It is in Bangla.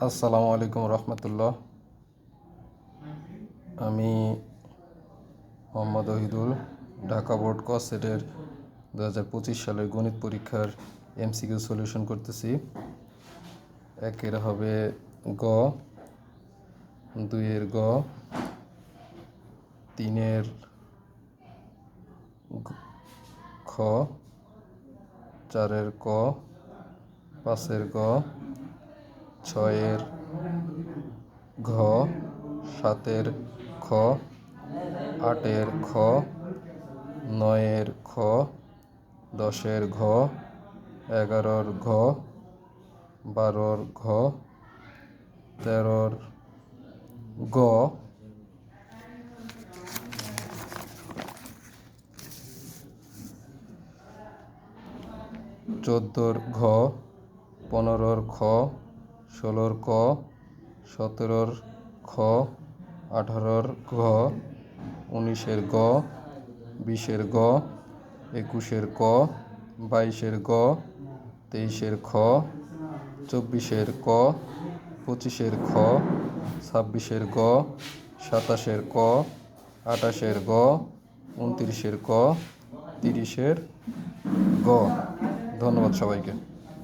আসসালামু আলাইকুম রহমতুল্লাহ। আমি মোহাম্মদ ওহিদুল, ঢাকা বোর্ড ক সেটের 2025 সালের গণিত পরীক্ষার এমসিকিউ সলিউশন করতেছি। একের হবে গ, দুইয়ের গ, তিনের খ, চারের ক, পাঁচের গ, ছয়ের ঘ, সাতের খ, আটের খ, নয়ের খ, দশের ঘ, এগারোর ঘ, বারোর ঘ, তেরোর গ, চোদ্দোর ঘ, পনেরোর খ, ষোলোর ক, সতেরোর খ, আঠারোর ঘ, 19-এর গ, 20-এর গ, 21-এর ক, 22-এর গ, 23-এর খ, 24-এর ক, 25-এর খ, 26-এর গ, 27-এর ক, 28-এর গ, 29-এর ক, 30-এর গ। ধন্যবাদ সবাইকে।